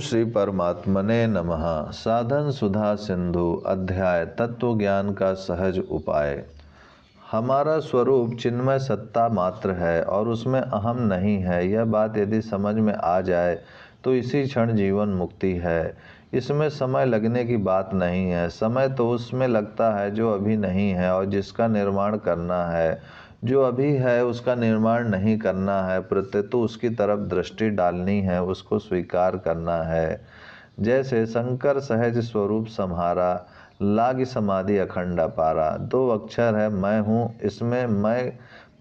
श्री परमात्मने नमः। साधन सुधा सिंधु अध्याय तत्व ज्ञान का सहज उपाय। हमारा स्वरूप चिन्मय सत्ता मात्र है और उसमें अहम नहीं है। यह बात यदि समझ में आ जाए तो इसी क्षण जीवन मुक्ति है। इसमें समय लगने की बात नहीं है। समय तो उसमें लगता है जो अभी नहीं है और जिसका निर्माण करना है। जो अभी है उसका निर्माण नहीं करना है, प्रत्युत उसकी तरफ दृष्टि डालनी है, उसको स्वीकार करना है। जैसे शंकर सहज स्वरूप सम्हारा, लाग समाधि अखंड अपारा। दो अक्षर है मैं हूँ, इसमें मैं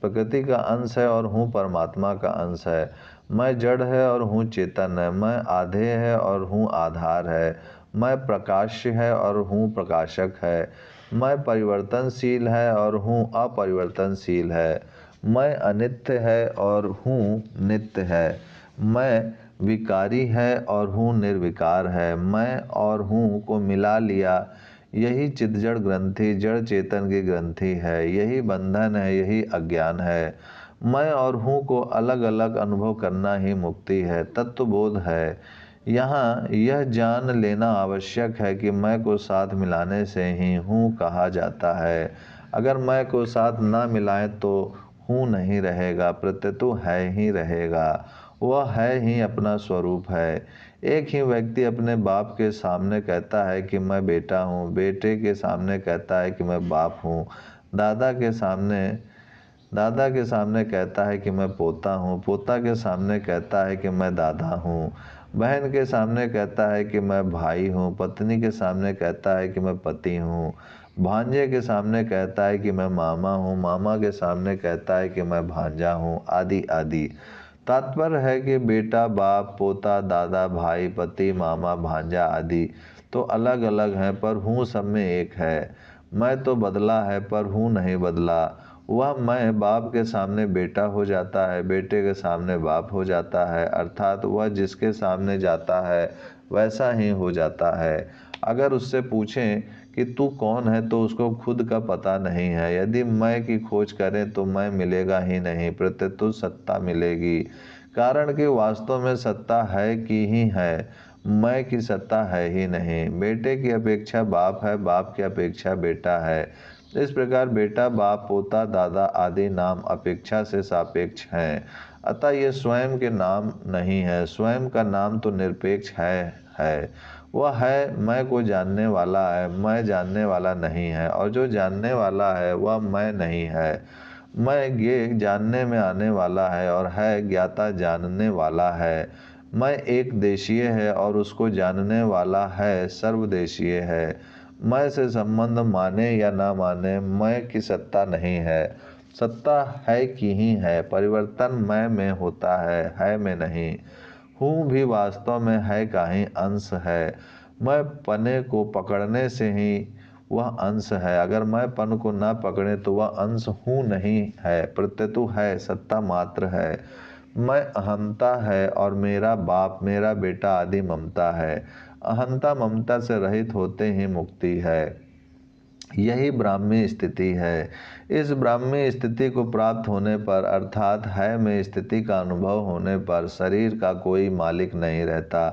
प्रकृति का अंश है और हूँ परमात्मा का अंश है। मैं जड़ है और हूँ चेतन है। मैं आधे है और हूँ आधार है। मैं प्रकाश्य है और हूँ प्रकाशक है। मैं परिवर्तनशील है और हूँ अपरिवर्तनशील है। मैं अनित्य है और हूँ नित्य है। मैं विकारी है और हूँ निर्विकार है। मैं और हूँ को मिला लिया, यही चितजड़ ग्रंथि जड़ चेतन की ग्रंथि है। यही बंधन है, यही अज्ञान है। मैं और हूँ को अलग अलग अनुभव करना ही मुक्ति है, तत्वबोध है। यहाँ यह जान लेना आवश्यक है कि मैं को साथ मिलाने से ही हूँ कहा जाता है। अगर मैं को साथ ना मिलाएं तो हूँ नहीं रहेगा, प्रत्युत है ही रहेगा। वह है ही अपना स्वरूप है। एक ही व्यक्ति अपने बाप के सामने कहता है कि मैं बेटा हूँ, बेटे के सामने कहता है कि मैं बाप हूँ, दादा के सामने कहता है कि मैं पोता हूँ, पोता के सामने कहता है कि मैं दादा हूँ, बहन के सामने कहता है कि मैं भाई हूँ, पत्नी के सामने कहता है कि मैं पति हूँ, भांजे के सामने कहता है कि मैं मामा हूँ, मामा के सामने कहता है कि मैं भांजा हूँ, आदि आदि। तात्पर्य है कि बेटा, बाप, पोता, दादा, भाई, पति, मामा, भांजा आदि तो अलग अलग हैं, पर हूँ सब में एक है। मैं तो बदला है पर हूँ नहीं बदला। वह मैं बाप के सामने बेटा हो जाता है, बेटे के सामने बाप हो जाता है, अर्थात वह जिसके सामने जाता है वैसा ही हो जाता है। अगर उससे पूछें कि तू कौन है तो उसको खुद का पता नहीं है। यदि मैं की खोज करें तो मैं मिलेगा ही नहीं, प्रत्युत सत्ता मिलेगी। कारण कि वास्तव में सत्ता है कि ही है, मैं की सत्ता है ही नहीं। बेटे की अपेक्षा बाप है, बाप की अपेक्षा बेटा है। इस प्रकार बेटा, बाप, पोता, दादा आदि नाम अपेक्षा से सापेक्ष हैं। अतः ये स्वयं के नाम नहीं है। स्वयं का नाम तो निरपेक्ष है। वह है मैं को जानने वाला है, मैं जानने वाला नहीं है, और जो जानने वाला है वह मैं नहीं है। मैं ये जानने में आने वाला है और है ज्ञाता जानने वाला है। मैं एक देशीय है और उसको जानने वाला है सर्वदेशीय है। मैं से संबंध माने या ना माने, मैं की सत्ता नहीं है। सत्ता है कि ही है। परिवर्तन मैं में होता है में नहीं। हूँ भी वास्तव में है का ही अंश है। मैं पने को पकड़ने से ही वह अंश है। अगर मैं पन को ना पकड़े तो वह अंश हूँ नहीं है, प्रत्युत है, सत्ता मात्र है। मैं अहंता है और मेरा बाप, मेरा बेटा आदि ममता है। अहंता ममता से रहित होते ही मुक्ति है। यही ब्राह्मी स्थिति है। इस ब्राह्मी स्थिति को प्राप्त होने पर, अर्थात है में स्थिति का अनुभव होने पर, शरीर का कोई मालिक नहीं रहता,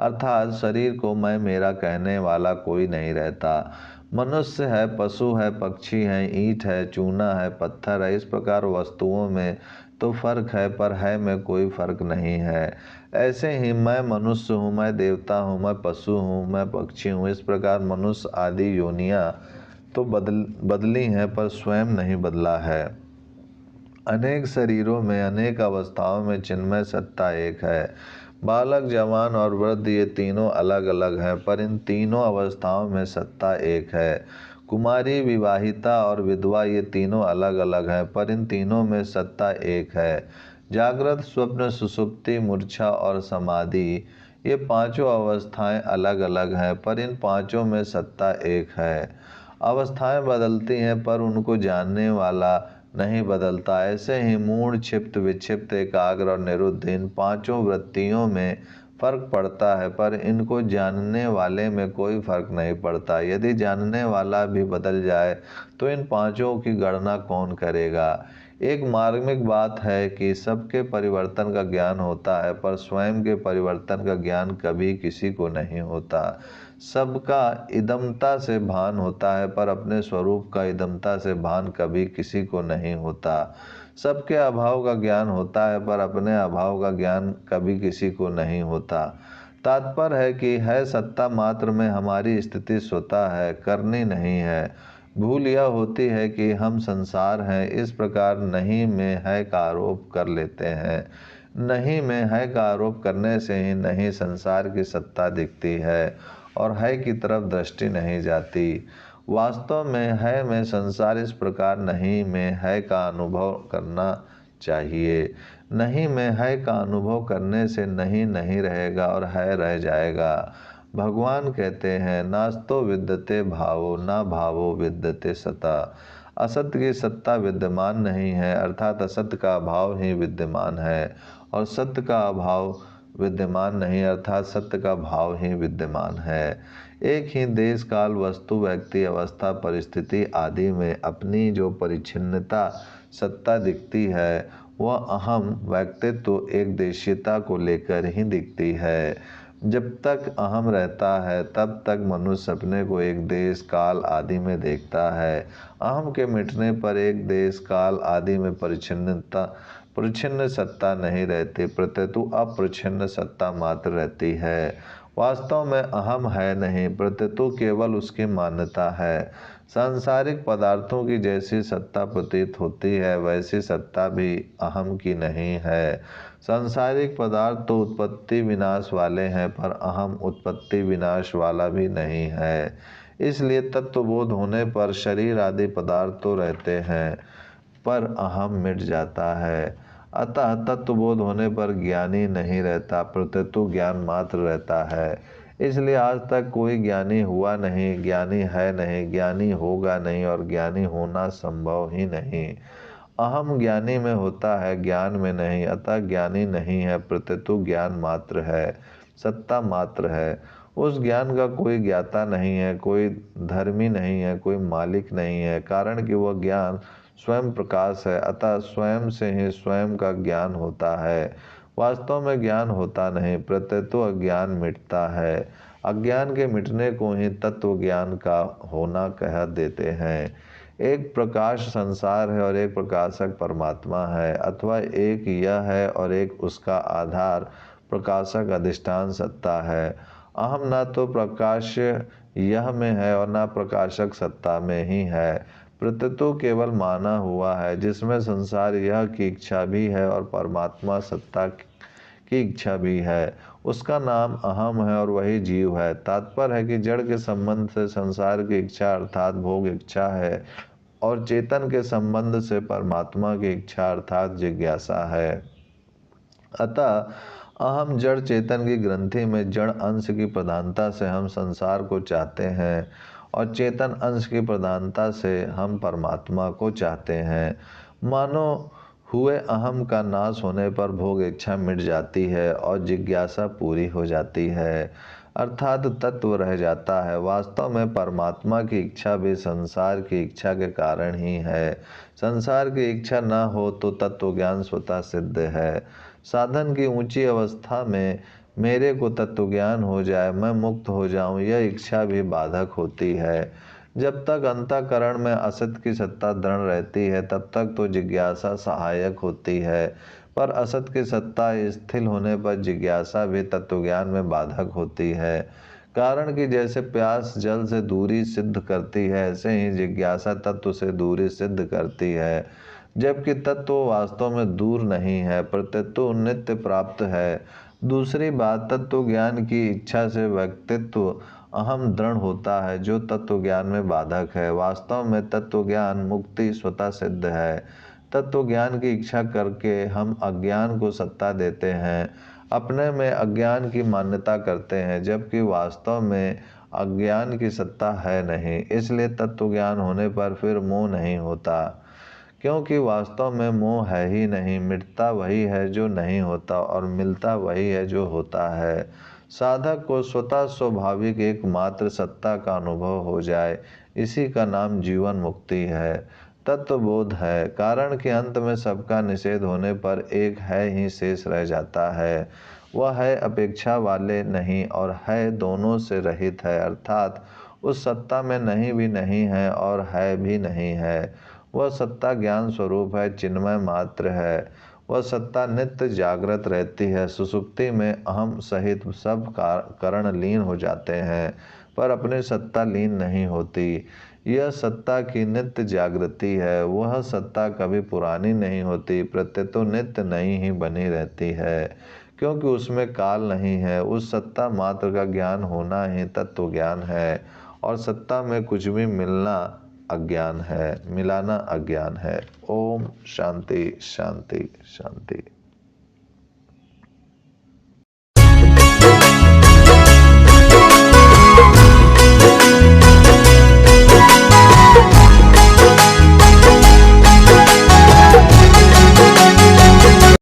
अर्थात शरीर को मैं मेरा कहने वाला कोई नहीं रहता। मनुष्य है, पशु है, पक्षी है, ईंट है, चूना है, पत्थर है, इस प्रकार वस्तुओं में तो फर्क है, पर है में कोई फर्क नहीं है। ऐसे ही मैं मनुष्य हूँ, मैं देवता हूँ, मैं पशु हूँ, मैं पक्षी हूँ। इस प्रकार मनुष्य आदि योनियाँ तो बदली हैं, पर स्वयं नहीं बदला है। अनेक शरीरों में, अनेक अवस्थाओं में चिन्मय सत्ता एक है। बालक, जवान और वृद्ध ये तीनों अलग अलग हैं, पर इन तीनों अवस्थाओं में सत्ता एक है। कुमारी, विवाहिता और विधवा ये तीनों अलग अलग हैं, पर इन तीनों में सत्ता एक है। जागृत, स्वप्न, सुषुप्ति, मूर्छा और समाधि ये पांचों अवस्थाएं अलग अलग हैं, पर इन पांचों में सत्ता एक है। अवस्थाएं बदलती हैं पर उनको जानने वाला नहीं बदलता। ऐसे ही मूढ़, क्षिप्त, विक्षिप्त, एकाग्र और निरुद्ध इन पांचों वृत्तियों में फर्क पड़ता है, पर इनको जानने वाले में कोई फर्क नहीं पड़ता। यदि जानने वाला भी बदल जाए तो इन पांचों की गणना कौन करेगा। एक मार्मिक बात है कि सबके परिवर्तन का ज्ञान होता है, पर स्वयं के परिवर्तन का ज्ञान कभी किसी को नहीं होता। सबका इदमता से भान होता है, पर अपने स्वरूप का इदमता से भान कभी किसी को नहीं होता। सबके अभाव का ज्ञान होता है, पर अपने अभाव का ज्ञान कभी किसी को नहीं होता। तात्पर्य है कि है सत्ता मात्र में हमारी स्थिति स्वतः है, करनी नहीं है। भूल यह होती है कि हम संसार हैं, इस प्रकार नहीं में है का आरोप कर लेते हैं। नहीं में है का आरोप करने से ही नहीं संसार की सत्ता दिखती है और है की तरफ दृष्टि नहीं जाती। वास्तव में है में संसार, इस प्रकार नहीं में है का अनुभव करना चाहिए। नहीं में है का अनुभव करने से नहीं नहीं रहेगा और है रह जाएगा। भगवान कहते हैं, नास्तो विद्यते भावो ना भावो विद्यते सता। असत्य की सत्ता विद्यमान नहीं है, अर्थात असत्य का अभाव ही विद्यमान है, और सत्य का अभाव विद्यमान नहीं, अर्थात सत्य का भाव ही विद्यमान है। एक ही देश काल वस्तु व्यक्ति अवस्था परिस्थिति आदि में अपनी जो परिच्छिन्नता सत्ता दिखती है, वह अहम व्यक्तित्व एक देशीयता को लेकर ही दिखती है। जब तक अहम रहता है तब तक मनुष्य अपने को एक देश काल आदि में देखता है। अहम के मिटने पर एक देश काल आदि में परिच्छिन्न सत्ता नहीं रहती, प्रत्यतु अप्रच्छिन्न सत्ता मात्र रहती है। वास्तव में अहम है नहीं, प्रत्यतु केवल उसकी मान्यता है। सांसारिक पदार्थों की जैसी सत्ता प्रतीत होती है, वैसी सत्ता भी अहम की नहीं है। सांसारिक पदार्थ तो उत्पत्ति विनाश वाले हैं, पर अहम उत्पत्ति विनाश वाला भी नहीं है। इसलिए तत्वबोध होने पर शरीर आदि पदार्थ तो रहते हैं, पर अहम मिट जाता है। अतः तत्वबोध होने पर ज्ञानी नहीं रहता, प्रत्यतु ज्ञान मात्र रहता है। इसलिए आज तक कोई ज्ञानी हुआ नहीं, ज्ञानी है नहीं, ज्ञानी होगा नहीं, और ज्ञानी होना संभव ही नहीं। अहम ज्ञानी में होता है, ज्ञान में नहीं। अतः ज्ञानी नहीं है, प्रत्यतु ज्ञान मात्र है, सत्ता मात्र है। उस ज्ञान का कोई ज्ञाता नहीं है, कोई धर्मी नहीं है, कोई मालिक नहीं है, कारण कि वह ज्ञान स्वयं प्रकाश है। अतः स्वयं से ही स्वयं का ज्ञान होता है। वास्तव में ज्ञान होता नहीं, प्रत्यतु अज्ञान मिटता है। अज्ञान के मिटने को ही तत्व ज्ञान का होना कह देते हैं। एक प्रकाश संसार है और एक प्रकाशक परमात्मा है, अथवा एक यह है और एक उसका आधार प्रकाशक अधिष्ठान सत्ता है। अहम ना तो प्रकाश यह में है और ना प्रकाशक सत्ता में ही है, प्रत्यतु केवल माना हुआ है, जिसमें संसार यह की इच्छा भी है और परमात्मा सत्ता की इच्छा भी है। उसका नाम अहम है और वही जीव है। तात्पर्य है कि जड़ के संबंध से संसार की इच्छा अर्थात भोग इच्छा है, और चेतन के संबंध से परमात्मा की इच्छा अर्थात जिज्ञासा है। अतः अहम जड़ चेतन की ग्रंथि में जड़ अंश की प्रधानता से हम संसार को चाहते हैं, और चेतन अंश की प्रधानता से हम परमात्मा को चाहते हैं। मानो हुए अहम का नाश होने पर भोग इच्छा मिट जाती है और जिज्ञासा पूरी हो जाती है, अर्थात तत्व रह जाता है। वास्तव में परमात्मा की इच्छा भी संसार की इच्छा के कारण ही है। संसार की इच्छा न हो तो तत्व ज्ञान स्वतः सिद्ध है। साधन की ऊंची अवस्था में मेरे को तत्व ज्ञान हो जाए, मैं मुक्त हो जाऊं, यह इच्छा भी बाधक होती है। जब तक अंतःकरण में असत की सत्ता दृढ़ रहती है, तब तक तो जिज्ञासा सहायक होती है, पर असत की सत्ता स्थिर होने पर जिज्ञासा भी तत्वज्ञान में बाधक होती है। कारण कि जैसे प्यास जल से दूरी सिद्ध करती है, ऐसे ही जिज्ञासा तत्व से दूरी सिद्ध करती है। जबकि तत्व वास्तव में दूर नहीं है, प्रत्यतु नित्य प्राप्त है। दूसरी बात, तत्व ज्ञान की इच्छा से व्यक्तित्व अहम दृढ़ होता है, जो तत्व ज्ञान में बाधक है। वास्तव में तत्व ज्ञान मुक्ति स्वतः सिद्ध है। तत्व ज्ञान की इच्छा करके हम अज्ञान को सत्ता देते हैं, अपने में अज्ञान की मान्यता करते हैं, जबकि वास्तव में अज्ञान की सत्ता है नहीं। इसलिए तत्व ज्ञान होने पर फिर मोह नहीं होता, क्योंकि वास्तव में मोह है ही नहीं। मिटता वही है जो नहीं होता और मिलता वही है जो होता है। साधक को स्वतः स्वाभाविक एकमात्र सत्ता का अनुभव हो जाए, इसी का नाम जीवन मुक्ति है, तत्वबोध है। कारण के अंत में सबका निषेध होने पर एक है ही शेष रह जाता है। वह है अपेक्षा वाले नहीं और है दोनों से रहित है, अर्थात उस सत्ता में नहीं भी नहीं है और है भी नहीं है। वह सत्ता ज्ञान स्वरूप है, चिन्मय मात्र है। वह सत्ता नित्य जागृत रहती है। सुसुप्ति में अहम सहित सब करण लीन हो जाते हैं, पर अपने सत्ता लीन नहीं होती। यह सत्ता की नित्य जागृति है। वह सत्ता कभी पुरानी नहीं होती, प्रत्येक तो नित्य नई ही बनी रहती है, क्योंकि उसमें काल नहीं है। उस सत्ता मात्र का ज्ञान होना ही तत्व ज्ञान है, और सत्ता में कुछ भी मिलाना अज्ञान है। ओम शांति शांति शांति।